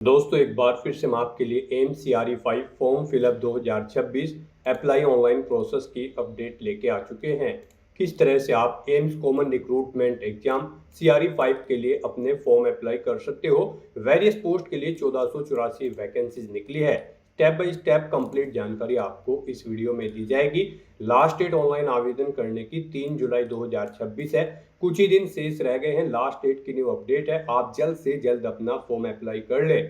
दोस्तों एक बार फिर से मैं आपके लिए AIMS-CRE-5 form fill up 2026 apply online process की अपडेट लेके आ चुके हैं। किस तरह से आप AIIMS common recruitment exam CRE-5 के लिए अपने फॉर्म अप्लाई कर सकते हो। वेरियस पोस्ट के लिए 1484 वैकेंसीज निकली है। स्टेप बाय स्टेप कंप्लीट जानकारी आपको इस वीडियो में दी जाएगी। लास्ट डेट ऑनलाइन आवेदन करने की 3 जुलाई 2026 है। कुछ ही दिन शेष रह गए हैं। लास्ट डेट की न्यू अपडेट है। आप जल्द से जल्द अपना फॉर्म अप्लाई कर ले।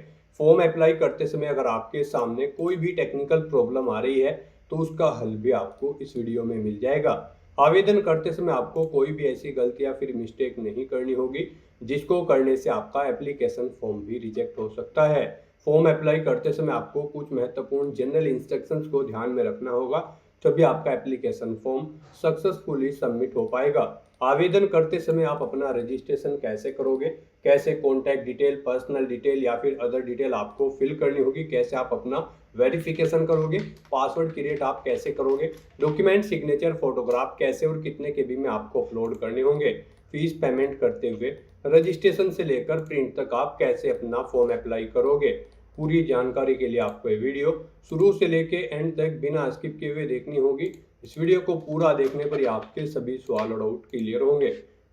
फॉर्म अप्लाई करते समय अगर आपके सामने कोई भी टेक्निकल प्रॉब्लम आ रही है तो उसका हल भी आपको इस वीडियो में मिल जाएगा। आवेदन करते समय आपको कोई भी ऐसी गलती या फिर मिस्टेक नहीं करनी होगी जिसको करने से आपका एप्लीकेशन फॉर्म भी रिजेक्ट हो सकता है। फॉर्म अप्लाई करते समय आपको कुछ महत्वपूर्ण जनरल इंस्ट्रक्शंस को ध्यान में रखना होगा, तभी आपका एप्लीकेशन फॉर्म सक्सेसफुली सबमिट हो पाएगा। आवेदन करते समय आप अपना रजिस्ट्रेशन कैसे करोगे, कैसे कॉन्टैक्ट डिटेल, पर्सनल डिटेल या फिर अदर डिटेल आपको फिल करनी होगी, कैसे आप अपना वेरिफिकेशन करोगे, पासवर्ड क्रिएट आप कैसे करोगे, डॉक्यूमेंट सिग्नेचर फोटोग्राफ कैसे और कितने केबी में आपको अपलोड करने होंगे, फीस पेमेंट करते हुए रजिस्ट्रेशन से लेकर प्रिंट तक आप कैसे अपना फॉर्म अप्लाई करोगे। पूरी जानकारी के लिए आपको ये वीडियो शुरू से लेके एंड तक बिना स्किप किए हुए देखनी होगी। इस वीडियो को पूरा देखने पर ही आपके सभी सवाल और डाउट क्लियर होंगे।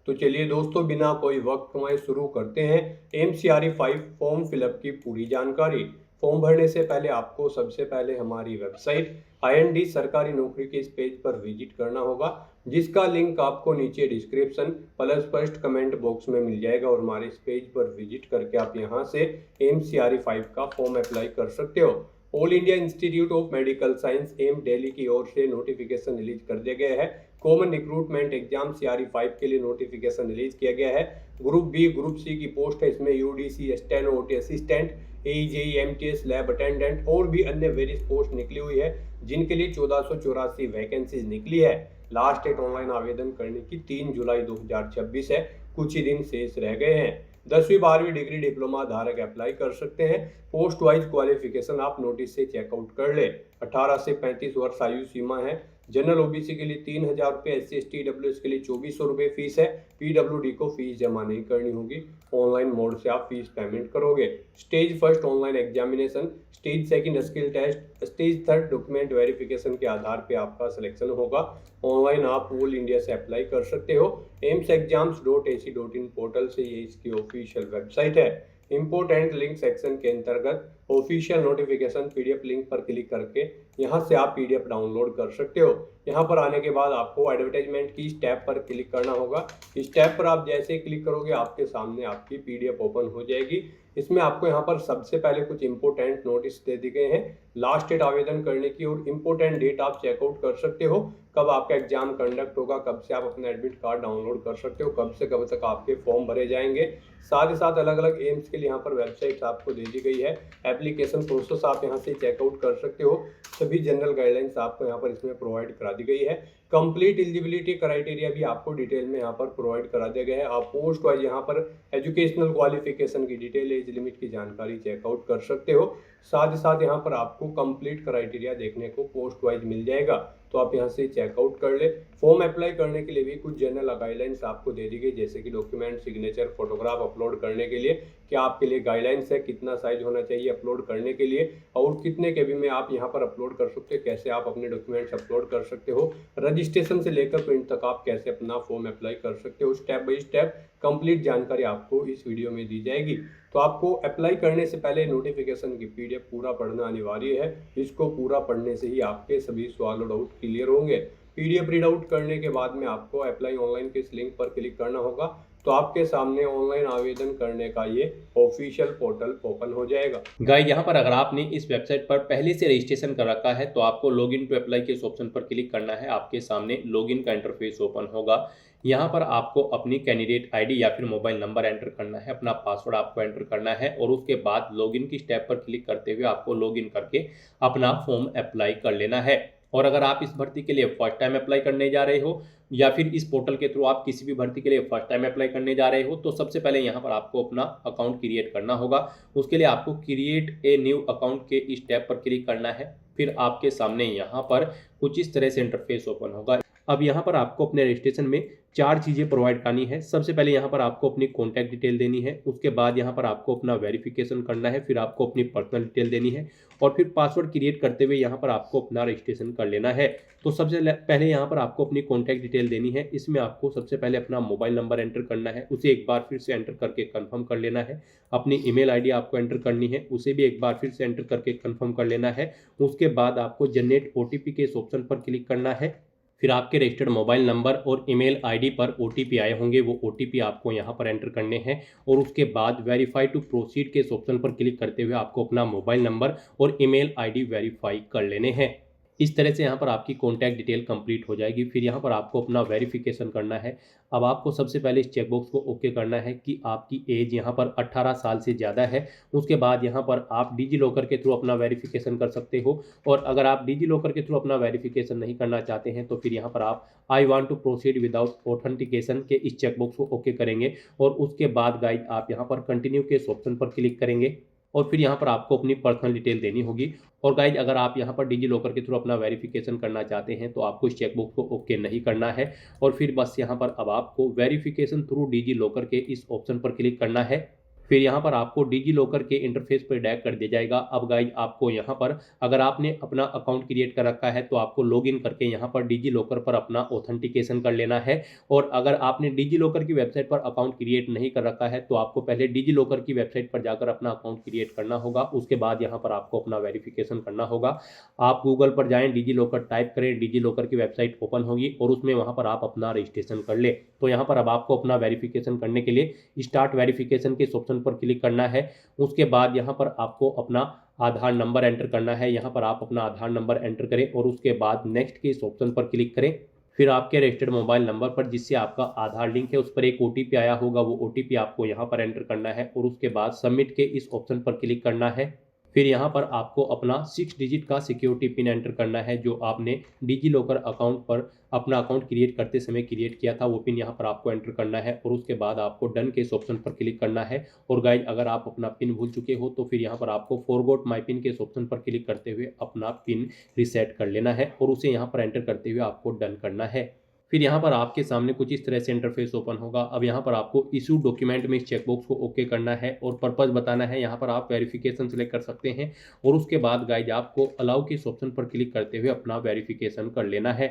तो चलिए दोस्तों, बिना कोई वक्त गंवाए शुरू करते हैं AIMS-CRE-5 फॉर्म फिलअप की पूरी जानकारी। फॉर्म भरने से पहले आपको सबसे पहले हमारी वेबसाइट IND सरकारी नौकरी के इस पेज पर विजिट करना होगा, जिसका लिंक आपको नीचे description plus first comment box में मिल जाएगा। और हमारे इस पेज पर विजिट करके आप यहां से AIMS-CRE-5 का फॉर्म अप्लाई कर सकते हो। All India institute of medical science एम दिल्ली की ओर से नोटिफिकेशन रिलीज कर दिया गया है। कॉमन रिक्रूटमेंट एग्जाम CRE-5 के लिए नोटिफिकेशन रिलीज किया गया है। ग्रुप बी ग्रुप सी की पोस्ट है। इसमें UDC steno OT assistant, AEJE MTS lab attendant और भी अन्य वेरियस पोस्ट निकली हुई है, जिनके लिए 1484 वैकेंसीज निकली है। लास्ट डेट ऑनलाइन आवेदन करने की 3 जुलाई 2026 है। कुछ ही दिन शेष रह गए हैं। 10वीं 12वीं डिग्री डिप्लोमा धारक अप्लाई कर सकते हैं। पोस्ट वाइज क्वालिफिकेशन आप नोटिस से चेकआउट कर ले। 18 से 35 वर्ष आयु सीमा है। जनरल OBC के लिए 3000 रुपये, SC ST EWS के लिए 2400 रुपये फीस है। PWD को फीस जमा नहीं करनी होगी। ऑनलाइन मोड से आप फीस पेमेंट करोगे। Stage first online examination, stage second skill test, stage third document verification के आधार पे आपका सिलेक्शन होगा। ऑनलाइन आप ऑल इंडिया से अप्लाई कर सकते हो। aimsexams.ac.in पोर्टल से ये इसकी ऑफिशियल वेबसाइट है। इंपोर्टेंट लिंक सेक्शन के अंतर्गत ऑफिशियल नोटिफिकेशन PDF लिंक पर क्लिक करके यहाँ से आप PDF डाउनलोड कर सकते हो। यहाँ पर आने के बाद आपको एडवर्टाइजमेंट की इस टैब पर क्लिक करना होगा। इस टैब पर आप जैसे ही क्लिक करोगे आपके सामने आपकी PDF ओपन हो जाएगी। इसमें आपको यहाँ पर सबसे पहले कुछ इंपोर्टेंट नोटिस दे दिए गए हैं। लास्ट डेट आवेदन करने की और इम्पोर्टेंट डेट आप चेकआउट कर सकते हो, कब आपका एग्जाम कंडक्ट होगा, कब से आप अपना एडमिट कार्ड डाउनलोड कर सकते हो, कब से कब तक आपके फॉर्म भरे जाएंगे। साथ ही साथ अलग अलग एम्स के लिए यहाँ पर वेबसाइट आपको दे दी गई है। एप्लीकेशन प्रोसेस आप यहाँ से चेकआउट कर सकते हो। सभी जनरल गाइडलाइंस आपको यहाँ पर इसमें प्रोवाइड करा दी गई है। कंप्लीट एलिजिबिलिटी क्राइटेरिया भी आपको डिटेल में यहाँ पर प्रोवाइड करा दिया गया है। आप पोस्ट वाइज यहाँ पर एजुकेशनल क्वालिफिकेशन की डिटेल, एज लिमिट की जानकारी चेकआउट कर सकते हो। साथ ही साथ यहाँ पर आपको कंप्लीट क्राइटेरिया देखने को पोस्ट वाइज मिल जाएगा, तो आप यहाँ से चेकआउट कर ले। फॉर्म अप्लाई करने के लिए भी कुछ जनरल गाइडलाइंस आपको दे दी गई, जैसे कि डॉक्यूमेंट सिग्नेचर फोटोग्राफ अपलोड करने के लिए क्या आपके लिए गाइडलाइंस है, कितना साइज होना चाहिए अपलोड करने के लिए और कितने केबी में आप यहाँ पर अपलोड कर सकते हो, कैसे आप अपने डॉक्यूमेंट्स अपलोड कर सकते हो, रजिस्ट्रेशन से लेकर प्रिंट तक आप कैसे अपना फॉर्म अप्लाई कर सकते हो। स्टेप बाय स्टेप कंप्लीट जानकारी आपको इस वीडियो में दी जाएगी। तो आपको अप्लाई करने से पहले नोटिफिकेशन की PDF पूरा पढ़ना अनिवार्य है। इसको पूरा पढ़ने से ही आपके सभी सवाल और डाउट क्लियर होंगे। PDF रीड आउट करने के बाद में आपको अप्लाई ऑनलाइन के इस लिंक पर क्लिक करना होगा, तो आपके सामने ऑनलाइन आवेदन करने का ये ऑफिशियल पोर्टल ओपन हो जाएगा। गाइस, यहाँ पर अगर आपने इस वेबसाइट पर पहले से रजिस्ट्रेशन कर रखा है तो आपको लॉगिन टू अप्लाई के इस ऑप्शन पर क्लिक करना है। आपके सामने लॉगिन का इंटरफेस ओपन होगा। यहाँ पर आपको अपनी कैंडिडेट ID या फिर मोबाइल नंबर एंटर करना है, अपना पासवर्ड आपको एंटर करना है और उसके बाद लॉगिन की स्टेप पर क्लिक करते हुए आपको लॉगिन करके अपना फॉर्म अप्लाई कर लेना है। और अगर आप इस भर्ती के लिए फर्स्ट टाइम अप्लाई करने जा रहे हो या फिर इस पोर्टल के थ्रू आप किसी भी भर्ती के लिए फर्स्ट टाइम अप्लाई करने जा रहे हो, तो सबसे पहले यहाँ पर आपको अपना अकाउंट क्रिएट करना होगा। उसके लिए आपको क्रिएट ए न्यू अकाउंट के इस टैब पर क्लिक करना है। फिर आपके सामने यहाँ पर कुछ इस तरह से इंटरफेस ओपन होगा। अब यहाँ पर आपको अपने रजिस्ट्रेशन में 4 चीज़ें प्रोवाइड करनी है। सबसे पहले यहाँ पर आपको अपनी कॉन्टैक्ट डिटेल देनी है, उसके बाद यहाँ पर आपको अपना वेरिफिकेशन करना है, फिर आपको अपनी पर्सनल डिटेल देनी है और फिर पासवर्ड क्रिएट करते हुए यहाँ पर आपको अपना रजिस्ट्रेशन कर लेना है। तो सबसे पहले यहाँ पर आपको अपनी कॉन्टैक्ट डिटेल देनी है। इसमें आपको सबसे पहले अपना मोबाइल नंबर एंटर करना है, उसे एक बार फिर से एंटर करके कन्फर्म कर लेना है। अपनी ईमेल आईडी आपको एंटर करनी है, उसे भी एक बार फिर से एंटर करके कन्फर्म कर लेना है। उसके बाद आपको जनरेट ओटीपी के इस ऑप्शन पर क्लिक करना है। फिर आपके रजिस्टर्ड मोबाइल नंबर और ईमेल आईडी पर ओटीपी आए होंगे, वो ओटीपी आपको यहाँ पर एंटर करने हैं और उसके बाद वेरीफाई टू प्रोसीड के इस ऑप्शन पर क्लिक करते हुए आपको अपना मोबाइल नंबर और ईमेल आईडी वेरीफाई कर लेने हैं। इस तरह से यहाँ पर आपकी कॉन्टैक्ट डिटेल कंप्लीट हो जाएगी। फिर यहाँ पर आपको अपना वेरिफिकेशन करना है। अब आपको सबसे पहले इस चेकबॉक्स को ओके करना है कि आपकी एज यहाँ पर 18 साल से ज़्यादा है। उसके बाद यहाँ पर आप डिजी लॉकर के थ्रू अपना वेरिफिकेशन कर सकते हो और अगर आप डिजी लॉकर के थ्रू अपना वेरिफिकेशन नहीं करना चाहते हैं तो फिर यहाँ पर आप I want to proceed without authentication के इस चेकबॉक्स को ओके करेंगे और उसके बाद गाइड आप यहाँ पर कंटिन्यू के इस ऑप्शन पर क्लिक करेंगे और फिर यहाँ पर आपको अपनी पर्सनल डिटेल देनी होगी। और गाइज अगर आप यहाँ पर डिजी लॉकर के थ्रू अपना वेरिफिकेशन करना चाहते हैं तो आपको इस चेकबॉक्स को ओके नहीं करना है और फिर बस यहाँ पर अब आपको वेरिफिकेशन थ्रू डिजी लॉकर के इस ऑप्शन पर क्लिक करना है। फिर यहाँ पर आपको डिजी लॉकर के इंटरफेस पर डायरेक्ट कर दिया जाएगा। अब गाइज आपको यहाँ पर अगर आपने अपना अकाउंट क्रिएट कर रखा है तो आपको लॉगिन करके यहाँ पर डिजी लॉकर पर अपना ऑथेंटिकेशन कर लेना है और अगर आपने डिजी लॉकर की वेबसाइट पर अकाउंट क्रिएट नहीं कर रखा है तो आपको पहले डिजी लॉकर की वेबसाइट पर जाकर अपना अकाउंट क्रिएट करना होगा। उसके बाद यहाँ पर आपको अपना वेरिफिकेशन करना होगा। आप गूगल पर जाएँ, डिजी लॉकर टाइप करें, डिजी लॉकर की वेबसाइट ओपन होगी और उसमें वहाँ पर आप अपना रजिस्ट्रेशन कर ले। तो यहाँ पर अब आपको अपना वेरिफिकेशन करने के लिए स्टार्ट वेरिफिकेशन के इस ऑप्शन पर क्लिक करना है। उसके बाद यहाँ पर आपको अपना आधार नंबर एंटर करना है। यहाँ पर आप अपना आधार नंबर एंटर करें और उसके बाद नेक्स्ट के इस ऑप्शन पर क्लिक करें। फिर आपके रजिस्टर्ड मोबाइल नंबर पर जिससे आपका आधार लिंक है उस पर एक ओटीपी आया होगा, वो ओटीपी आपको यहाँ पर एंटर करना है और उसके बाद सबमिट के इस ऑप्शन पर क्लिक करना है। फिर यहाँ पर आपको अपना 6 डिजिट का सिक्योरिटी पिन एंटर करना है जो आपने डिजी लॉकर अकाउंट पर अपना अकाउंट क्रिएट करते समय क्रिएट किया था, वो पिन यहाँ पर आपको एंटर करना है और उसके बाद आपको डन के इस ऑप्शन पर क्लिक करना है। और गाइज अगर आप अपना पिन भूल चुके हो तो फिर यहाँ पर आपको फॉरगॉट माई पिन के इस ऑप्शन पर क्लिक करते हुए अपना पिन रीसेट कर लेना है और उसे यहाँ पर एंटर करते हुए आपको डन करना है। फिर यहाँ पर आपके सामने कुछ इस तरह से इंटरफेस ओपन होगा। अब यहाँ पर आपको इशू डॉक्यूमेंट में इस चेकबॉक्स को ओके करना है और पर्पस बताना है। यहाँ पर आप वेरिफिकेशन सेलेक्ट कर सकते हैं और उसके बाद गाइज आपको अलाउ के इस ऑप्शन पर क्लिक करते हुए अपना वेरिफिकेशन कर लेना है।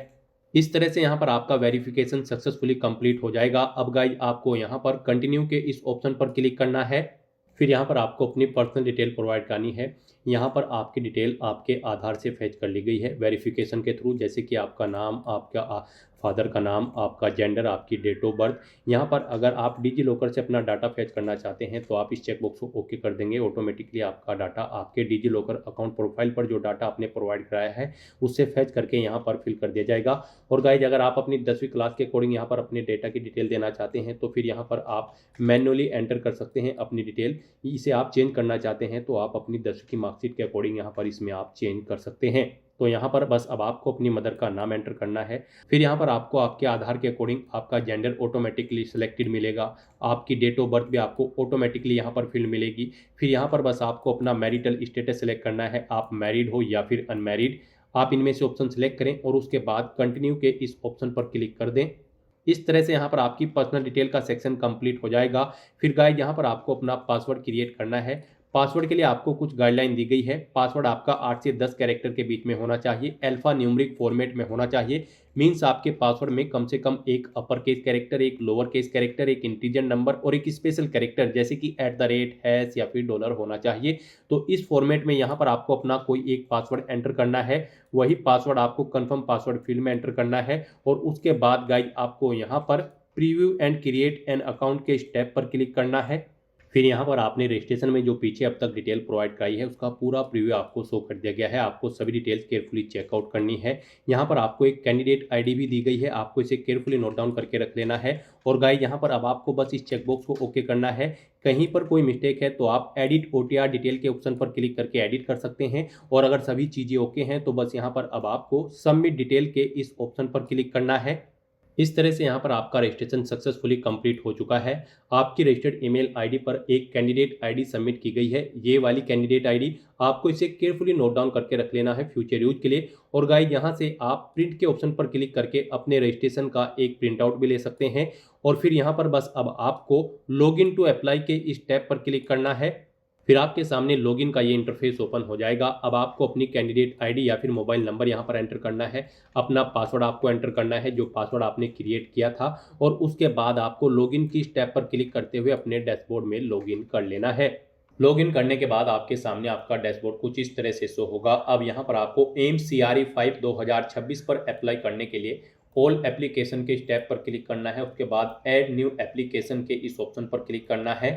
इस तरह से यहाँ पर आपका वेरिफिकेशन सक्सेसफुली कंप्लीट हो जाएगा। अब गाइज आपको यहाँ पर कंटिन्यू के इस ऑप्शन पर क्लिक करना है। फिर यहाँ पर आपको अपनी पर्सनल डिटेल प्रोवाइड करनी है। यहाँ पर आपकी डिटेल आपके आधार से फैच कर ली गई है वेरिफिकेशन के थ्रू, जैसे कि आपका नाम, आपका फादर का नाम, आपका जेंडर, आपकी डेट ऑफ बर्थ। यहाँ पर अगर आप डिजी लॉकर से अपना डाटा फैच करना चाहते हैं तो आप इस चेकबॉक्स को ओके कर देंगे। ऑटोमेटिकली आपका डाटा आपके डिजी लॉकर अकाउंट प्रोफाइल पर जो डाटा आपने प्रोवाइड कराया है उससे फैच करके यहाँ पर फिल कर दिया जाएगा। और गाइज अगर आप अपनी 10वीं क्लास के अकॉर्डिंग यहाँ पर अपने डेटा की डिटेल देना चाहते हैं तो फिर यहाँ पर आप मैन्युअली एंटर कर सकते हैं अपनी डिटेल। इसे आप चेंज करना चाहते हैं तो आप अपनी 10वीं की मार्कशीट के अकॉर्डिंग यहाँ पर इसमें आप चेंज कर सकते हैं। तो यहाँ पर बस अब आपको अपनी मदर का नाम एंटर करना है। फिर यहाँ पर आपको आपके आधार के अकॉर्डिंग आपका जेंडर ऑटोमेटिकली सिलेक्टेड मिलेगा। आपकी डेट ऑफ बर्थ भी आपको ऑटोमेटिकली यहाँ पर फील्ड मिलेगी। फिर यहाँ पर बस आपको अपना मैरिटल स्टेटस सेलेक्ट करना है, आप मैरिड हो या फिर अनमैरिड। आप इनमें से ऑप्शन सेलेक्ट करें और उसके बाद कंटिन्यू के इस ऑप्शन पर क्लिक कर दें। इस तरह से यहाँ पर आपकी पर्सनल डिटेल का सेक्शन कंप्लीट हो जाएगा। फिर गाइस यहाँ पर आपको अपना पासवर्ड क्रिएट करना है। पासवर्ड के लिए आपको कुछ गाइडलाइन दी गई है। पासवर्ड आपका 8 से 10 कैरेक्टर के बीच में होना चाहिए, अल्फा न्यूमेरिक फॉर्मेट में होना चाहिए। मीन्स आपके पासवर्ड में कम से कम एक अपर केस कैरेक्टर, एक लोअर केस कैरेक्टर, एक इंटीजर नंबर और एक स्पेशल कैरेक्टर जैसे कि @ हैश या फिर डॉलर होना चाहिए। तो इस फॉर्मेट में यहाँ पर आपको अपना कोई एक पासवर्ड एंटर करना है। वही पासवर्ड आपको कन्फर्म पासवर्ड फील्ड में एंटर करना है और उसके बाद गाइज आपको यहाँ पर preview and create an account के स्टेप पर क्लिक करना है। फिर यहाँ पर आपने रजिस्ट्रेशन में जो पीछे अब तक डिटेल प्रोवाइड कराई है उसका पूरा प्रीव्यू आपको शो कर दिया गया है। आपको सभी डिटेल्स केयरफुली चेकआउट करनी है। यहाँ पर आपको एक कैंडिडेट आईडी भी दी गई है, आपको इसे केयरफुली नोट डाउन करके रख लेना है। और गाइस यहाँ पर अब आपको बस इस चेकबॉक्स को ओके करना है। कहीं पर कोई मिस्टेक है तो आप एडिट OTR डिटेल के ऑप्शन पर क्लिक करके एडिट कर सकते हैं। और अगर सभी चीज़ें ओके हैं तो बस यहाँ पर अब आपको सबमिट डिटेल के इस ऑप्शन पर क्लिक करना है। इस तरह से यहाँ पर आपका रजिस्ट्रेशन सक्सेसफुली कंप्लीट हो चुका है। आपकी रजिस्टर्ड ईमेल आईडी पर एक कैंडिडेट आईडी सबमिट की गई है। ये वाली कैंडिडेट आईडी आपको इसे केयरफुली नोट डाउन करके रख लेना है फ्यूचर यूज के लिए। और गाइस, यहाँ से आप प्रिंट के ऑप्शन पर क्लिक करके अपने रजिस्ट्रेशन का एक प्रिंट आउट भी ले सकते हैं। और फिर यहाँ पर बस अब आपको लॉग इन टू अप्लाई के इस टैब पर क्लिक करना है। फिर आपके सामने लॉगिन का ये इंटरफेस ओपन हो जाएगा। अब आपको अपनी कैंडिडेट आईडी या फिर मोबाइल नंबर यहाँ पर एंटर करना है। अपना पासवर्ड आपको एंटर करना है, जो पासवर्ड आपने क्रिएट किया था। और उसके बाद आपको लॉगिन की स्टेप पर क्लिक करते हुए अपने डैशबोर्ड में लॉगिन कर लेना है। लॉगिन करने के बाद आपके सामने आपका डैशबोर्ड कुछ इस तरह से शो होगा। अब यहाँ पर आपको एम्स CRE 5 2026 पर अप्लाई करने के लिए ऑल एप्लीकेशन के स्टेप पर क्लिक करना है। उसके बाद ऐड न्यू एप्लीकेशन के इस ऑप्शन पर क्लिक करना है।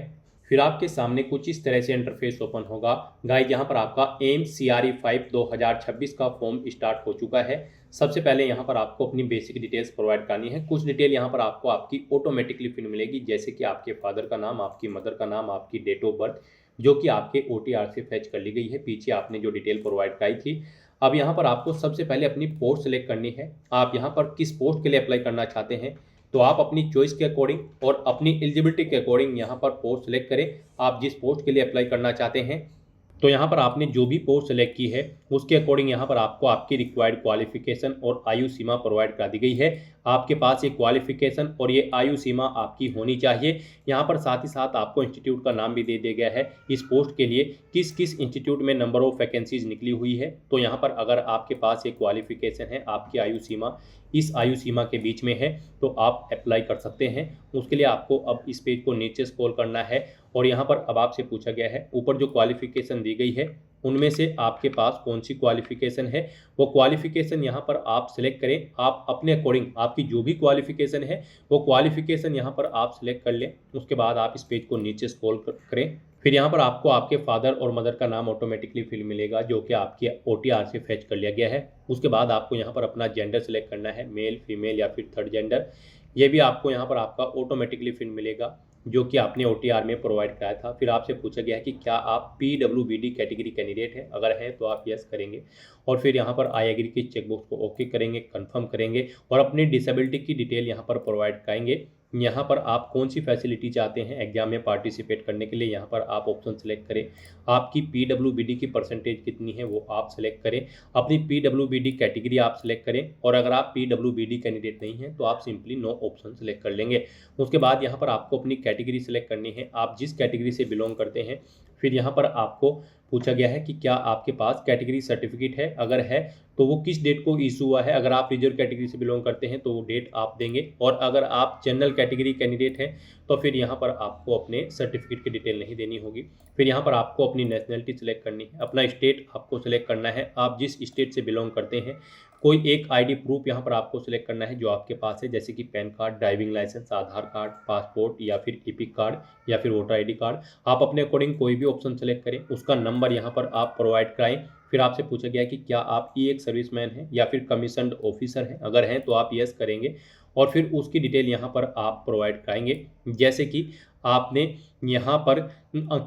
फिर आपके सामने कुछ इस तरह से इंटरफेस ओपन होगा। गाइस, यहाँ पर आपका एम्स CRE 5 2026 का फॉर्म स्टार्ट हो चुका है। सबसे पहले यहाँ पर आपको अपनी बेसिक डिटेल्स प्रोवाइड करनी है। कुछ डिटेल यहाँ पर आपको आपकी ऑटोमेटिकली फिल मिलेगी, जैसे कि आपके फादर का नाम, आपकी मदर का नाम, आपकी डेट ऑफ बर्थ, जो कि आपके OTR से फैच कर ली गई है। पीछे आपने जो डिटेल प्रोवाइड कराई थी। अब यहाँ पर आपको सबसे पहले अपनी पोस्ट सेलेक्ट करनी है। आप यहाँ पर किस पोस्ट के लिए अप्लाई करना चाहते हैं, तो आप अपनी चॉइस के अकॉर्डिंग और अपनी एलिजिबिलिटी के अकॉर्डिंग यहाँ पर पोस्ट सेलेक्ट करें। आप जिस पोस्ट के लिए अप्लाई करना चाहते हैं, तो यहाँ पर आपने जो भी पोस्ट सेलेक्ट की है उसके अकॉर्डिंग यहाँ पर आपको आपकी रिक्वायर्ड क्वालिफिकेशन और आयु सीमा प्रोवाइड करा दी गई है। आपके पास ये क्वालिफिकेशन और ये आयु सीमा आपकी होनी चाहिए। यहाँ पर साथ ही साथ आपको इंस्टीट्यूट का नाम भी दे दिया गया है। इस पोस्ट के लिए किस किस इंस्टीट्यूट में नंबर ऑफ वैकेंसीज निकली हुई है। तो यहाँ पर अगर आपके पास ये क्वालिफिकेशन है, आपकी आयु सीमा इस आयु सीमा के बीच में है, तो आप अप्लाई कर सकते हैं। उसके लिए आपको अब इस पेज को नीचे स्क्रॉल करना है। और यहाँ पर अब आपसे पूछा गया है, ऊपर जो क्वालिफिकेशन दी गई है उनमें से आपके पास कौन सी क्वालिफिकेशन है, वो क्वालिफिकेशन यहाँ पर आप सिलेक्ट करें। आप अपने अकॉर्डिंग आपकी जो भी क्वालिफिकेशन है वो क्वालिफिकेशन यहाँ पर आप सिलेक्ट कर लें। उसके बाद आप इस पेज को नीचे स्क्रॉल करें। फिर यहाँ पर आपको आपके फादर और मदर का नाम ऑटोमेटिकली फिल मिलेगा, जो कि आपके OTR से फैच कर लिया गया है। उसके बाद आपको यहाँ पर अपना जेंडर सेलेक्ट करना है, मेल, फीमेल या फिर थर्ड जेंडर। ये भी आपको यहाँ पर आपका ऑटोमेटिकली फिल मिलेगा, जो कि आपने OTR में प्रोवाइड कराया था। फिर आपसे पूछा गया है कि क्या आप PWBD कैटेगरी कैंडिडेट हैं, अगर हैं तो आप यस करेंगे। और फिर यहाँ पर आई एग्री की चेकबॉक्स को ओके करेंगे, कंफर्म करेंगे और अपनी डिसेबिलिटी की डिटेल यहाँ पर प्रोवाइड कराएंगे। यहाँ पर आप कौन सी फैसिलिटी चाहते हैं एग्जाम में पार्टिसिपेट करने के लिए, यहाँ पर आप ऑप्शन सेलेक्ट करें। आपकी PWBD की परसेंटेज कितनी है वो आप सेलेक्ट करें। अपनी PWBD कैटेगरी आप सेलेक्ट करें। और अगर आप PWBD कैंडिडेट नहीं हैं तो आप सिंपली नो ऑप्शन सेलेक्ट कर लेंगे। उसके बाद यहाँ पर आपको अपनी कैटेगरी सेलेक्ट करनी है, आप जिस कैटेगरी से बिलोंग करते हैं। फिर यहाँ पर आपको पूछा गया है कि क्या आपके पास कैटेगरी सर्टिफिकेट है, अगर है तो वो किस डेट को इशू हुआ है। अगर आप रिजर्व कैटेगरी से बिलोंग करते हैं तो वो डेट आप देंगे। और अगर आप जनरल कैटेगरी कैंडिडेट हैं तो फिर यहाँ पर आपको अपने सर्टिफिकेट की डिटेल नहीं देनी होगी। फिर यहाँ पर आपको अपनी नेशनलिटी सेलेक्ट करनी है, अपना स्टेट आपको सेलेक्ट करना है, आप जिस स्टेट से बिलोंग करते हैं। कोई एक ID प्रूफ यहाँ पर आपको सिलेक्ट करना है जो आपके पास है, जैसे कि पैन कार्ड, ड्राइविंग लाइसेंस, आधार कार्ड, पासपोर्ट या फिर EPIC कार्ड या फिर वोटर ID कार्ड। आप अपने अकॉर्डिंग कोई भी ऑप्शन सेलेक्ट करें, उसका नंबर यहाँ पर आप प्रोवाइड कराएं। फिर आपसे पूछा गया है कि क्या आप एक सर्विसमैन हैं या फिर कमीशन्ड ऑफिसर हैं, अगर हैं तो आप यस करेंगे। और फिर उसकी डिटेल यहाँ पर आप प्रोवाइड कराएंगे, जैसे कि आपने यहाँ पर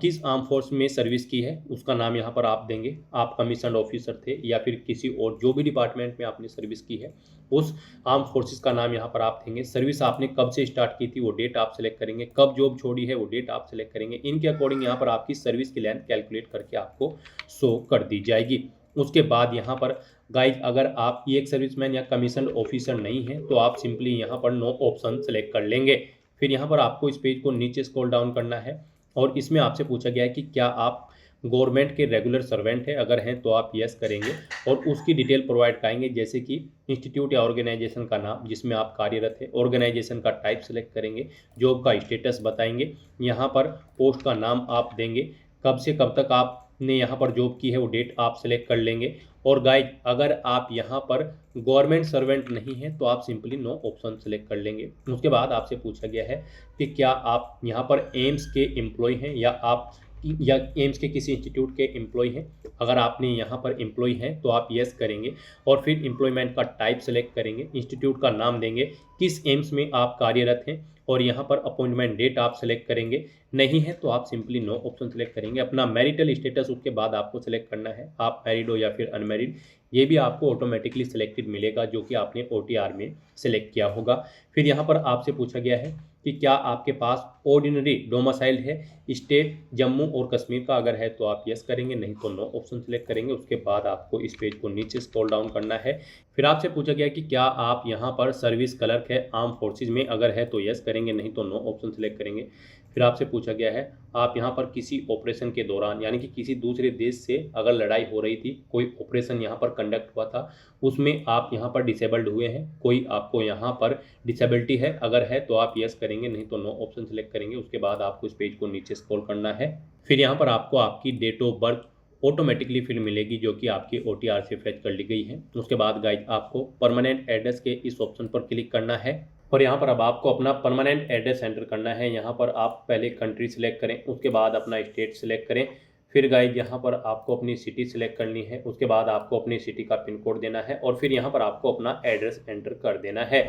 किस आर्म फोर्स में सर्विस की है उसका नाम यहाँ पर आप देंगे। आप कमीशन्ड ऑफिसर थे या फिर किसी और जो भी डिपार्टमेंट में आपने सर्विस की है उस आर्म फोर्सेस का नाम यहाँ पर आप देंगे। सर्विस आपने कब से स्टार्ट की थी वो डेट आप सेलेक्ट करेंगे, कब जॉब छोड़ी है वो डेट आप सेलेक्ट करेंगे। इनके अकॉर्डिंग यहाँ पर आपकी सर्विस की लेंथ कैलकुलेट करके आपको शो कर दी जाएगी। उसके बाद यहाँ पर गाइज, अगर आप एक सर्विसमैन या कमीशन ऑफिसर नहीं है तो आप सिंपली यहाँ पर नो ऑप्शन सेलेक्ट कर लेंगे। फिर यहाँ पर आपको इस पेज को नीचे स्क्रॉल डाउन करना है और इसमें आपसे पूछा गया है कि क्या आप गवर्नमेंट के रेगुलर सर्वेंट है, अगर हैं तो आप यस करेंगे और उसकी डिटेल प्रोवाइड कराएंगे, जैसे कि इंस्टीट्यूट या ऑर्गेनाइजेशन का नाम जिसमें आप कार्यरत है, ऑर्गेनाइजेशन का टाइप सेलेक्ट करेंगे, जॉब का स्टेटस बताएंगे, यहाँ पर पोस्ट का नाम आप देंगे, कब से कब तक आपने यहाँ पर जॉब की है वो डेट आप सेलेक्ट कर लेंगे। और गाइज, अगर आप यहाँ पर गवर्नमेंट सर्वेंट नहीं है तो आप सिंपली नो ऑप्शन सेलेक्ट कर लेंगे। उसके बाद आपसे पूछा गया है कि क्या आप यहाँ पर एम्स के एम्प्लॉय हैं या एम्स के किसी इंस्टीट्यूट के एम्प्लॉय हैं। अगर आपने यहाँ पर एम्प्लॉय हैं तो आप यस करेंगे और फिर एम्प्लॉयमेंट का टाइप सेलेक्ट करेंगे, इंस्टीट्यूट का नाम देंगे, किस एम्स में आप कार्यरत हैं और यहाँ पर अपॉइंटमेंट डेट आप सेलेक्ट करेंगे, नहीं है तो आप सिंपली नो ऑप्शन सेलेक्ट करेंगे। अपना मैरिटल स्टेटस उसके बाद आपको सेलेक्ट करना है, आप मैरिड हो या फिर अनमैरिड, ये भी आपको ऑटोमेटिकली सिलेक्टेड मिलेगा जो कि आपने OTR में सेलेक्ट किया होगा। फिर यहाँ पर आपसे पूछा गया है कि क्या आपके पास ऑर्डिनरी डोमिसाइल है, स्टेट जम्मू और कश्मीर का अगर है तो आप यस करेंगे, नहीं तो नो ऑप्शन सेलेक्ट करेंगे। उसके बाद आपको इस पेज को नीचे स्क्रॉल डाउन करना है। फिर आपसे पूछा गया कि क्या आप यहाँ पर सर्विस क्लर्क है आर्म फोर्सेज में, अगर है तो यस करेंगे, नहीं तो नो ऑप्शन सेलेक्ट करेंगे। फिर आपसे पूछा गया है आप यहाँ पर किसी ऑपरेशन के दौरान यानी कि किसी दूसरे देश से अगर लड़ाई हो रही थी, कोई ऑपरेशन यहाँ पर कंडक्ट हुआ था, उसमें आप यहाँ पर डिसेबल्ड हुए हैं, कोई आपको यहाँ पर डिसेबिलिटी है, अगर है तो आप यस करेंगे, नहीं तो नो ऑप्शन सेलेक्ट करेंगे। उसके बाद आपको इस पेज को नीचे स्क्रॉल करना है। फिर यहाँ पर आपको आपकी डेट ऑफ बर्थ ऑटोमेटिकली फिर मिलेगी जो कि आपकी OTR से फेच कर ली गई है। उसके बाद गाइज आपको परमानेंट एड्रेस के इस ऑप्शन पर क्लिक करना है और यहाँ पर अब आपको अपना परमानेंट एड्रेस एंटर करना है। यहाँ पर आप पहले कंट्री सिलेक्ट करें, उसके बाद अपना स्टेट सिलेक्ट करें। फिर गाइज यहाँ पर आपको अपनी सिटी सिलेक्ट करनी है, उसके बाद आपको अपनी सिटी का पिन कोड देना है और फिर यहाँ पर आपको अपना एड्रेस एंटर कर देना है।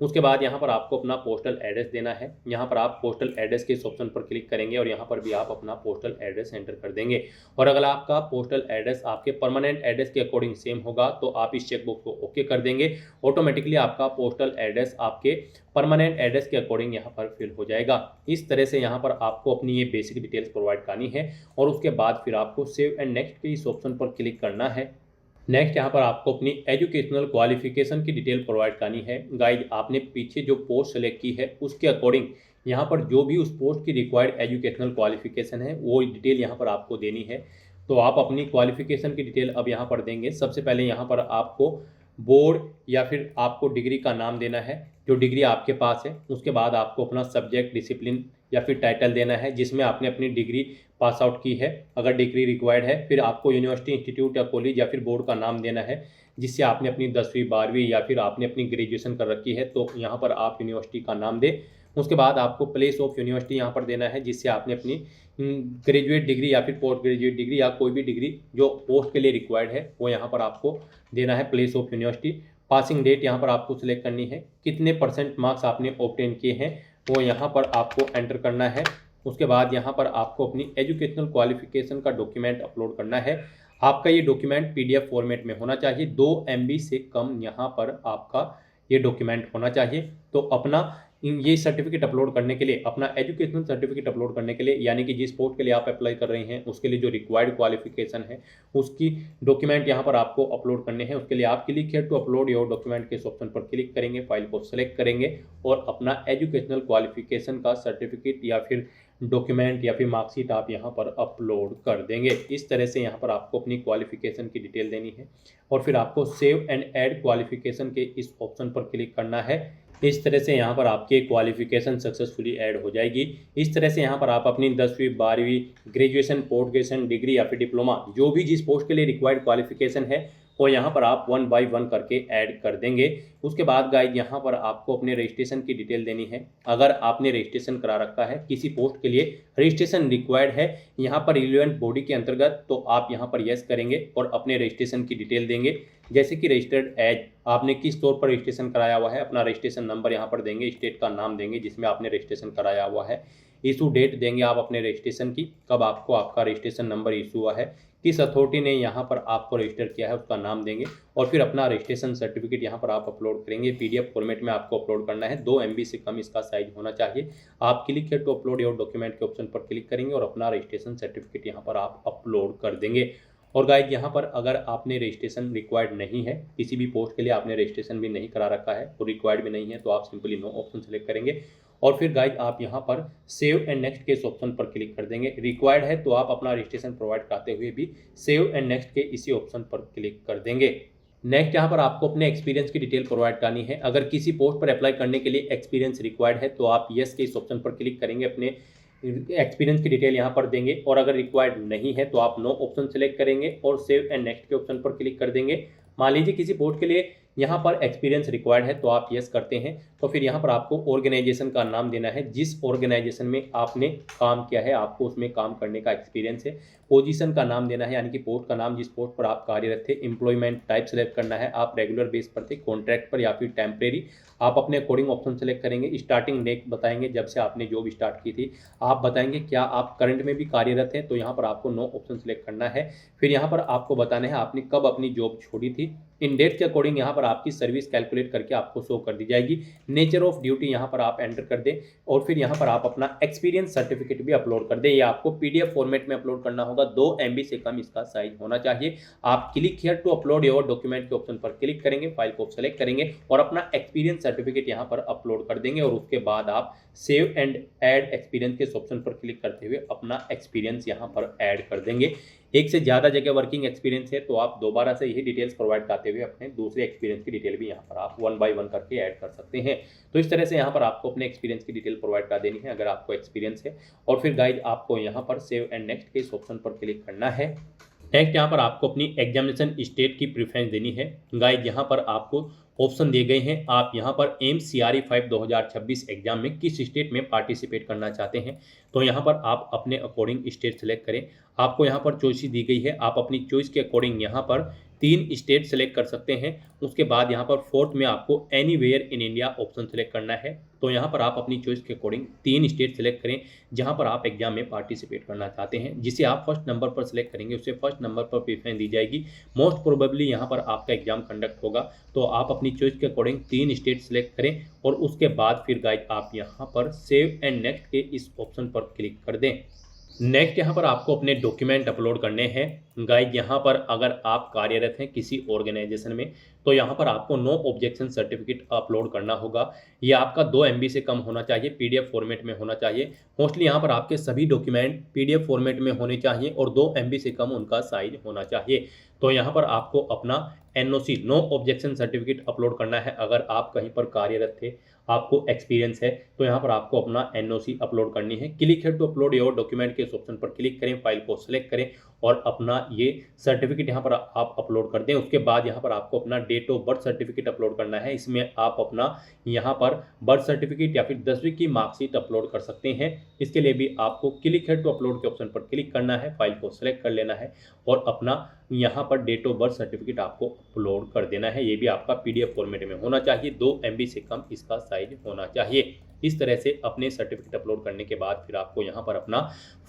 उसके बाद यहाँ पर आपको अपना पोस्टल एड्रेस देना है। यहाँ पर आप पोस्टल एड्रेस के इस ऑप्शन पर क्लिक करेंगे और यहाँ पर भी आप अपना पोस्टल एड्रेस एंटर कर देंगे। और अगर आपका पोस्टल एड्रेस आपके परमानेंट एड्रेस के अकॉर्डिंग सेम होगा तो आप इस चेकबॉक्स को ओके कर देंगे, ऑटोमेटिकली आपका पोस्टल एड्रेस आपके परमानेंट एड्रेस के अकॉर्डिंग यहाँ पर फिल हो जाएगा। इस तरह से यहाँ पर आपको अपनी ये बेसिक डिटेल्स प्रोवाइड करनी है और उसके बाद फिर आपको सेव एंड नेक्स्ट के इस ऑप्शन पर क्लिक करना है। नेक्स्ट यहाँ पर आपको अपनी एजुकेशनल क्वालिफिकेशन की डिटेल प्रोवाइड करनी है। गाइज आपने पीछे जो पोस्ट सेलेक्ट की है उसके अकॉर्डिंग यहाँ पर जो भी उस पोस्ट की रिक्वायर्ड एजुकेशनल क्वालिफिकेशन है वो डिटेल यहाँ पर आपको देनी है। तो आप अपनी क्वालिफिकेशन की डिटेल अब यहाँ पर देंगे। सबसे पहले यहाँ पर आपको बोर्ड या फिर आपको डिग्री का नाम देना है जो डिग्री आपके पास है। उसके बाद आपको अपना सब्जेक्ट, डिसिप्लिन या फिर टाइटल देना है जिसमें आपने अपनी डिग्री पास आउट की है, अगर डिग्री रिक्वायर्ड है। फिर आपको यूनिवर्सिटी, इंस्टीट्यूट या कॉलेज या फिर बोर्ड का नाम देना है जिससे आपने अपनी 10वीं 12वीं या फिर आपने अपनी ग्रेजुएशन कर रखी है, तो यहाँ पर आप यूनिवर्सिटी का नाम दें। उसके बाद आपको प्लेस ऑफ यूनिवर्सिटी यहाँ पर देना है जिससे आपने अपनी ग्रेजुएट डिग्री या फिर पोस्ट ग्रेजुएट डिग्री या कोई भी डिग्री जो पोस्ट के लिए रिक्वायर्ड है वो यहाँ पर आपको देना है, place of university. Passing date यहाँ पर आपको सिलेक्ट करनी है, कितने % मार्क्स आपने ऑब्टेन किए हैं वो यहाँ पर आपको एंटर करना है। उसके बाद यहाँ पर आपको अपनी एजुकेशनल क्वालिफिकेशन का डॉक्यूमेंट अपलोड करना है। आपका ये डॉक्यूमेंट PDF फॉर्मेट में होना चाहिए, 2 MB से कम यहाँ पर आपका ये डॉक्यूमेंट होना चाहिए। तो अपना ये सर्टिफिकेट अपलोड करने के लिए, अपना एजुकेशनल सर्टिफिकेट अपलोड करने के लिए यानी कि जिस पोस्ट के लिए आप अप्लाई कर रहे हैं उसके लिए जो रिक्वायर्ड क्वालिफिकेशन है उसकी डॉक्यूमेंट यहाँ पर आपको अपलोड करने हैं। उसके लिए आप click here to upload your document के इस ऑप्शन पर क्लिक करेंगे, फाइल को सेलेक्ट करेंगे और अपना एजुकेशनल क्वालिफिकेशन का सर्टिफिकेट या फिर डॉक्यूमेंट या फिर मार्कशीट आप यहाँ पर अपलोड कर देंगे। इस तरह से यहाँ पर आपको अपनी क्वालिफिकेशन की डिटेल देनी है और फिर आपको सेव एंड ऐड क्वालिफिकेशन के इस ऑप्शन पर क्लिक करना है। इस तरह से यहाँ पर आपकी क्वालिफिकेशन सक्सेसफुली ऐड हो जाएगी। इस तरह से यहाँ पर आप अपनी 10वीं 12वीं ग्रेजुएशन, पोस्ट ग्रेजुएशन, डिग्री या फिर डिप्लोमा जो भी जिस पोस्ट के लिए रिक्वायर्ड क्वालिफिकेशन है वो यहाँ पर आप 1 by 1 करके ऐड कर देंगे। उसके बाद गाइड यहाँ पर आपको अपने रजिस्ट्रेशन की डिटेल देनी है। अगर आपने रजिस्ट्रेशन करा रखा है किसी पोस्ट के लिए, रजिस्ट्रेशन रिक्वायर्ड है यहाँ पर रिलेवेंट बॉडी के अंतर्गत, तो आप यहाँ पर यस करेंगे और अपने रजिस्ट्रेशन की डिटेल देंगे जैसे कि रजिस्टर्ड एज, आपने किस तौर पर रजिस्ट्रेशन कराया हुआ है, अपना रजिस्ट्रेशन नंबर यहाँ पर देंगे, स्टेट का नाम देंगे जिसमें आपने रजिस्ट्रेशन कराया हुआ है, इशू डेट देंगे आप अपने रजिस्ट्रेशन की, कब आपको आपका रजिस्ट्रेशन नंबर इशू हुआ है, किस अथॉरिटी ने यहाँ पर आपको रजिस्टर किया है उसका नाम देंगे और फिर अपना रजिस्ट्रेशन सर्टिफिकेट यहाँ पर आप अपलोड करेंगे। PDF फॉर्मेट में आपको अपलोड करना है, 2 MB से कम इसका साइज होना चाहिए। आप click here to upload your document के ऑप्शन पर क्लिक करेंगे और अपना रजिस्ट्रेशन सर्टिफिकेट यहाँ पर आप अपलोड कर देंगे। और गाइड यहाँ पर अगर आपने रजिस्ट्रेशन रिक्वायर्ड नहीं है, किसी भी पोस्ट के लिए आपने रजिस्ट्रेशन भी नहीं करा रखा है और रिक्वायर्ड भी नहीं है, तो आप सिंपली नो ऑप्शन सेलेक्ट करेंगे और फिर गाइड आप यहाँ पर सेव एंड नेक्स्ट के इस ऑप्शन पर क्लिक कर देंगे। रिक्वायर्ड है तो आप अपना रजिस्ट्रेशन प्रोवाइड करते हुए भी सेव एंड नेक्स्ट के इसी ऑप्शन पर क्लिक कर देंगे। नेक्स्ट यहाँ पर आपको अपने एक्सपीरियंस की डिटेल प्रोवाइड करनी है। अगर किसी पोस्ट पर अप्लाई करने के लिए एक्सपीरियंस रिक्वायर्ड है तो आप यस के इस ऑप्शन पर क्लिक करेंगे, अपने एक्सपीरियंस की डिटेल यहाँ पर देंगे और अगर रिक्वायर्ड नहीं है तो आप नो ऑप्शन सेलेक्ट करेंगे और सेव एंड नेक्स्ट के ऑप्शन पर क्लिक कर देंगे। मान लीजिए किसी पोस्ट के लिए यहाँ पर एक्सपीरियंस रिक्वायर्ड है तो आप यस करते हैं। तो फिर यहाँ पर आपको ऑर्गेनाइजेशन का नाम देना है, जिस ऑर्गेनाइजेशन में आपने काम किया है, आपको उसमें काम करने का एक्सपीरियंस है। पोजीशन का नाम देना है, यानी कि पोस्ट का नाम, जिस पोस्ट पर आप कार्यरत थे। एम्प्लॉयमेंट टाइप सेलेक्ट करना है, आप रेगुलर बेस पर थे, कॉन्ट्रैक्ट पर या फिर टेम्परेरी, आप अपने अकॉर्डिंग ऑप्शन सेलेक्ट करेंगे। स्टार्टिंग डेट बताएंगे जब से आपने जॉब स्टार्ट की थी। आप बताएंगे क्या आप करंट में भी कार्यरत हैं, तो यहाँ पर आपको नो ऑप्शन सेलेक्ट करना है। फिर यहाँ पर आपको बताना है आपने कब अपनी जॉब छोड़ी थी। इन डेट के अकॉर्डिंग यहाँ पर आपकी सर्विस कैलकुलेट करके आपको शो कर दी जाएगी। नेचर ऑफ ड्यूटी यहाँ पर आप एंटर कर दें और फिर यहाँ पर आप अपना एक्सपीरियंस सर्टिफिकेट भी अपलोड कर दें। ये आपको पीडीएफ फॉर्मेट में अपलोड करना होगा, 2 MB से कम इसका साइज होना चाहिए। आप click here to upload your document के ऑप्शन पर क्लिक करेंगे, फाइल को सेलेक्ट करेंगे और अपना एक्सपीरियंस सर्टिफिकेट यहाँ पर अपलोड कर देंगे। और उसके बाद आप सेव एंड ऐड एक्सपीरियंस के ऑप्शन पर क्लिक करते हुए अपना एक्सपीरियंस यहाँ पर ऐड कर देंगे। एक से ज़्यादा जगह वर्किंग एक्सपीरियंस है तो आप दोबारा से यही डिटेल्स प्रोवाइड करते हुए अपने दूसरे एक्सपीरियंस की डिटेल भी यहाँ पर आप 1 by 1 करके ऐड कर सकते हैं। तो इस तरह से यहाँ पर आपको अपने एक्सपीरियंस की डिटेल प्रोवाइड कर देनी है अगर आपको एक्सपीरियंस है। और फिर गाइज आपको यहाँ पर सेव एंड नेक्स्ट के इस ऑप्शन पर क्लिक करना है। नेक्स्ट यहाँ पर आपको अपनी एग्जामिनेशन स्टेट की प्रेफरेंस देनी है। गाइज यहाँ पर आपको ऑप्शन दिए गए हैं, आप यहाँ पर एम्स CRE 5 2026 एग्जाम में किस स्टेट में पार्टिसिपेट करना चाहते हैं। तो यहाँ पर आप अपने अकॉर्डिंग स्टेट सेलेक्ट करें। आपको यहाँ पर चॉइस दी गई है, आप अपनी चॉइस के अकॉर्डिंग यहाँ पर 3 स्टेट सेलेक्ट कर सकते हैं। उसके बाद यहाँ पर फोर्थ में आपको anywhere in India option select करना है। तो यहाँ पर आप अपनी चॉइस के अकॉर्डिंग 3 स्टेट सेलेक्ट करें जहाँ पर आप एग्जाम में पार्टिसिपेट करना चाहते हैं। जिसे आप फर्स्ट नंबर पर सेलेक्ट करेंगे उसे फर्स्ट नंबर पर प्रेफरेंस दी जाएगी। मोस्ट प्रोबेबली यहाँ पर आपका एग्जाम कंडक्ट होगा, तो आप अपनी चॉइस के अकॉर्डिंग 3 स्टेट सेलेक्ट करें और उसके बाद फिर गाइड आप यहाँ पर सेव एंड नेक्स्ट के इस ऑप्शन पर क्लिक कर दें। नेक्स्ट यहाँ पर आपको अपने डॉक्यूमेंट अपलोड करने हैं। गाइड यहाँ पर अगर आप कार्यरत हैं किसी ऑर्गेनाइजेशन में तो यहाँ पर आपको नो ऑब्जेक्शन सर्टिफिकेट अपलोड करना होगा। ये आपका 2 MB से कम होना चाहिए, पीडीएफ फॉर्मेट में होना चाहिए। मोस्टली यहाँ पर आपके सभी डॉक्यूमेंट पीडीएफ फॉर्मेट में होने चाहिए और 2 MB से कम उनका साइज होना चाहिए। तो यहाँ पर आपको अपना NOC no objection certificate upload करना है। अगर आप कहीं पर कार्यरत थे, आपको एक्सपीरियंस है, तो यहाँ पर आपको अपना NOC अपलोड करनी है। क्लिक है टू अपलोड योर डॉक्यूमेंट के इस ऑप्शन पर क्लिक करें, फाइल को सिलेक्ट करें और अपना ये सर्टिफिकेट यहाँ पर आप अपलोड कर दें। उसके बाद यहाँ पर आपको अपना date of birth certificate upload करना है। इसमें आप अपना यहाँ पर बर्थ सर्टिफिकेट या फिर 10वीं की मार्कशीट अपलोड कर सकते हैं। इसके लिए भी आपको क्लिक है टू अपलोड के ऑप्शन पर क्लिक करना है, फाइल को सिलेक्ट कर लेना है और अपना यहाँ पर डेट ऑफ बर्थ सर्टिफिकेट आपको अपलोड कर देना है। ये भी आपका पीडीएफ फॉर्मेट में होना चाहिए, 2 MB से कम इसका साइज होना चाहिए। इस तरह से अपने सर्टिफिकेट अपलोड करने के बाद फिर आपको यहाँ पर अपना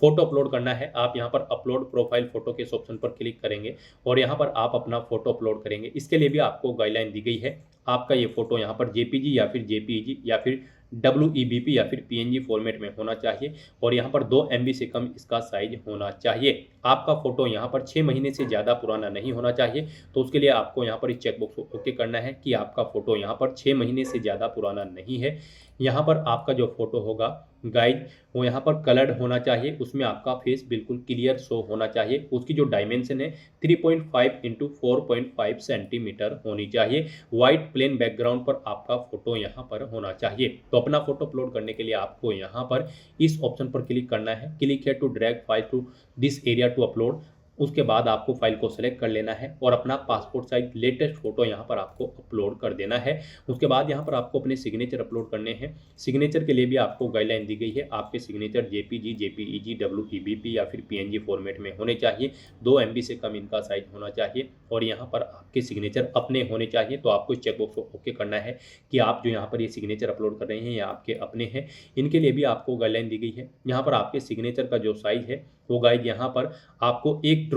फोटो अपलोड करना है। आप यहाँ पर अपलोड प्रोफाइल फोटो के इस ऑप्शन पर क्लिक करेंगे और यहाँ पर आप अपना फोटो अपलोड करेंगे। इसके लिए भी आपको गाइडलाइन दी गई है, आपका ये फोटो यहाँ पर JPG या फिर JPEG या फिर WEBP या फिर PNG फॉर्मेट में होना चाहिए और यहाँ पर 2 MB से कम इसका साइज होना चाहिए। आपका फोटो यहाँ पर 6 महीने से ज़्यादा पुराना नहीं होना चाहिए। तो उसके लिए आपको यहाँ पर इस चेकबॉक्स को ओके करना है कि आपका फोटो यहाँ पर 6 महीने से ज़्यादा पुराना नहीं है। यहाँ पर आपका जो फोटो होगा गाइड वो यहाँ पर कलर्ड होना चाहिए, उसमें आपका फेस बिल्कुल क्लियर शो होना चाहिए। उसकी जो डायमेंशन है 3.5 × 4.5 सेंटीमीटर होनी चाहिए। वाइट प्लेन बैकग्राउंड पर आपका फोटो यहाँ पर होना चाहिए। तो अपना फोटो अपलोड करने के लिए आपको यहाँ पर इस ऑप्शन पर क्लिक करना है। क्लिक है to drag file to this area to upload. उसके बाद आपको फाइल को सेलेक्ट कर लेना है और अपना पासपोर्ट साइज लेटेस्ट फोटो यहाँ पर आपको अपलोड कर देना है। उसके बाद यहाँ पर आपको अपने सिग्नेचर अपलोड करने हैं। सिग्नेचर के लिए भी आपको गाइडलाइन दी गई है, आपके सिग्नेचर JPG, JPEG, WEBP या फिर PNG फॉर्मेट में होने चाहिए। 2 MB से कम इनका साइज होना चाहिए और यहाँ पर आपके सिग्नेचर अपने होने चाहिए। तो आपको इस चेकबॉक्स को ओके करना है कि आप जो यहाँ पर ये सिग्नेचर अपलोड कर रहे हैं ये आपके अपने हैं। इनके लिए भी आपको गाइडलाइन दी गई है। यहाँ पर आपके सिग्नेचर का जो साइज है वो गाइड यहाँ पर आपको एक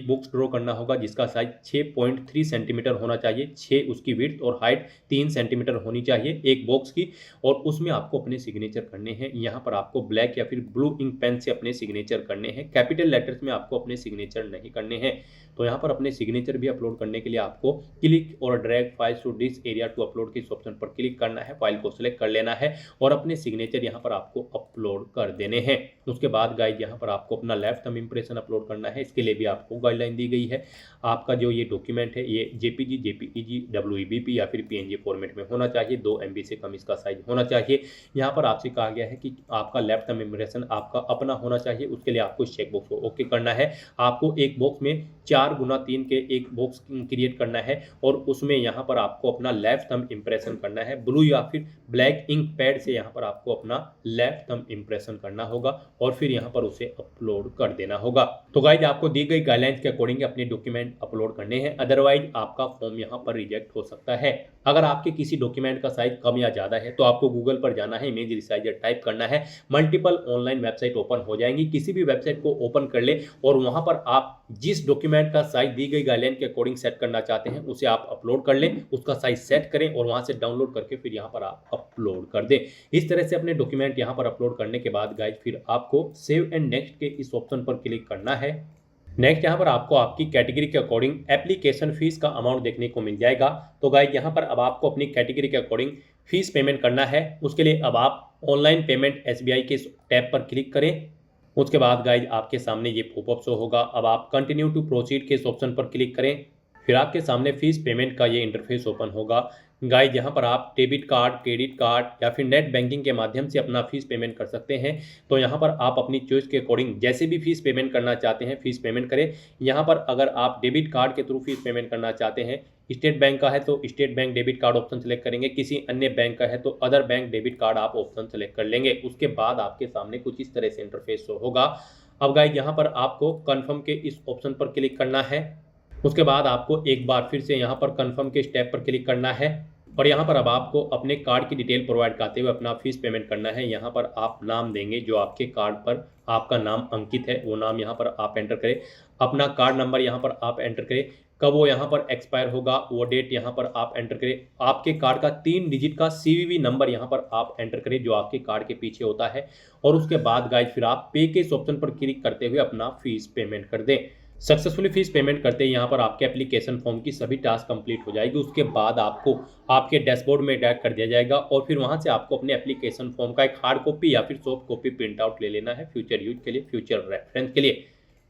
बॉक्स ड्रॉ करना होगा जिसका साइज 6.3 सेंटीमीटर होना चाहिए। 6 उसकी विड्थ और हाइट 3 सेंटीमीटर होनी चाहिए एक बॉक्स की और उसमें आपको अपने सिग्नेचर करने हैं। यहाँ पर आपको ब्लैक या फिर ब्लू इंक पेन से अपने सिग्नेचर करने हैं। कैपिटल लेटर्स में आपको अपने सिग्नेचर नहीं करने हैं। तो यहाँ पर अपने सिग्नेचर भी अपलोड करने के लिए आपको क्लिक और drag file to this area to upload के इस ऑप्शन पर क्लिक करना है, फाइल को सिलेक्ट कर लेना है और अपने सिग्नेचर यहाँ पर आपको अपलोड कर देने हैं। उसके बाद गाइड यहाँ पर आपको अपना लेफ्ट थंब इंप्रेशन अपलोड करना है। इसके लिए भी आपको गाइडलाइन दी गई है, आपका जो ये डॉक्यूमेंट है ये JPG, JPEG, WEBP या फिर PNG फॉर्मेट में होना चाहिए। 2 MB से कम इसका साइज होना चाहिए। यहाँ पर आपसे कहा गया है कि आपका लेफ्ट थंब इंप्रेशन आपका अपना होना चाहिए। उसके लिए आपको इस चेकबॉक्स को ओके करना है। आपको एक बॉक्स में 4 गुना 3 के एक बॉक्स क्रिएट करना है और उसमें यहाँ पर आपको अपना लेफ्ट थंब इम्प्रेशन करना है। ब्लू या फिर ब्लैक इंक पैड से यहाँ पर आपको अपना लेफ्ट थंब इम्प्रेशन करना होगा और फिर यहाँ पर उसे अपलोड कर देना होगा। तो गाइज आपको दी गई गाइडलाइंस के अकॉर्डिंग अपने डॉक्यूमेंट अपलोड करने हैं, अदरवाइज आपका फॉर्म यहाँ पर रिजेक्ट हो सकता है। अगर आपके किसी डॉक्यूमेंट का साइज कम या ज़्यादा है तो आपको गूगल पर जाना है, इमेज रिसाइजर टाइप करना है, मल्टीपल ऑनलाइन वेबसाइट ओपन हो जाएंगी। किसी भी वेबसाइट को ओपन कर ले और वहां पर आप जिस डॉक्यूमेंट का साइज दी गई गाइडलाइन के अकॉर्डिंग सेट करना चाहते हैं उसे आप अपलोड कर लें, उसका साइज सेट करें और वहां से डाउनलोड करके फिर यहाँ पर आप अपलोड कर दें। इस तरह से अपने डॉक्यूमेंट यहाँ पर अपलोड करने के बाद गाइज फिर आपको सेव एंड नेक्स्ट के इस ऑप्शन पर क्लिक करना है। नेक्स्ट यहाँ पर आपको आपकी कैटेगरी के अकॉर्डिंग एप्लीकेशन फीस का अमाउंट देखने को मिल जाएगा। तो गाइज यहाँ पर अब आपको अपनी कैटेगरी के अकॉर्डिंग फीस पेमेंट करना है। उसके लिए अब आप ऑनलाइन पेमेंट SBI के टैब पर क्लिक करें। उसके बाद गाइज आपके सामने ये पॉपअप शो होगा। अब आप कंटिन्यू टू प्रोसीड के इस ऑप्शन पर क्लिक करें। फिर आपके सामने फीस पेमेंट का ये इंटरफेस ओपन होगा। गाइज यहाँ पर आप डेबिट कार्ड, क्रेडिट कार्ड या फिर नेट बैंकिंग के माध्यम से अपना फीस पेमेंट कर सकते हैं। तो यहाँ पर आप अपनी चॉइस के अकॉर्डिंग जैसे भी फीस पेमेंट करना चाहते हैं फीस पेमेंट करें। यहाँ पर अगर आप डेबिट कार्ड के थ्रू फीस पेमेंट करना चाहते हैं, स्टेट बैंक का है तो state bank debit card option select करेंगे, किसी अन्य बैंक का है तो अदर बैंक डेबिट कार्ड आप ऑप्शन सेलेक्ट कर लेंगे। उसके बाद आपके सामने कुछ इस तरह से इंटरफेस शो होगा। अब गाइज यहाँ पर आपको कन्फर्म के इस ऑप्शन पर क्लिक करना है। उसके बाद आपको एक बार फिर से यहाँ पर कन्फर्म के स्टेप पर क्लिक करना है और यहाँ पर अब आपको अपने कार्ड की डिटेल प्रोवाइड करते हुए अपना फीस पेमेंट करना है। यहाँ पर आप नाम देंगे, जो आपके कार्ड पर आपका नाम अंकित है वो नाम यहाँ पर आप एंटर करें। अपना कार्ड नंबर यहाँ पर आप एंटर करें, कब वो यहाँ पर एक्सपायर होगा वो डेट यहाँ पर आप एंटर करें। आपके कार्ड का 3 डिजिट का CVV नंबर यहाँ पर आप एंटर करें जो आपके कार्ड के पीछे होता है। और उसके बाद गाइज फिर आप पे के इस ऑप्शन पर क्लिक करते हुए अपना फीस पेमेंट कर दें। सक्सेसफुली फीस पेमेंट करते ही यहाँ पर आपके एप्लीकेशन फॉर्म की सभी टास्क कंप्लीट हो जाएगी। उसके बाद आपको आपके डैशबोर्ड में डायरेक्ट कर दिया जाएगा और फिर वहाँ से आपको अपने एप्लीकेशन फॉर्म का एक हार्ड कॉपी या फिर सॉफ्ट कॉपी प्रिंट आउट ले लेना है फ्यूचर यूज के लिए, फ्यूचर रेफरेंस के लिए।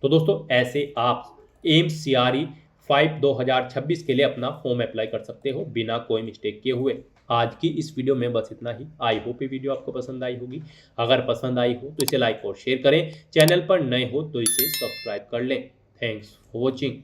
तो दोस्तों ऐसे आप एम्स CRE 5 2026 के लिए अपना फॉर्म अप्लाई कर सकते हो बिना कोई मिस्टेक किए हुए। आज की इस वीडियो में बस इतना ही। आई होप ये वीडियो आपको पसंद आई होगी। अगर पसंद आई हो तो इसे लाइक और शेयर करें, चैनल पर नए हो तो इसे सब्सक्राइब कर लें। Thanks for watching.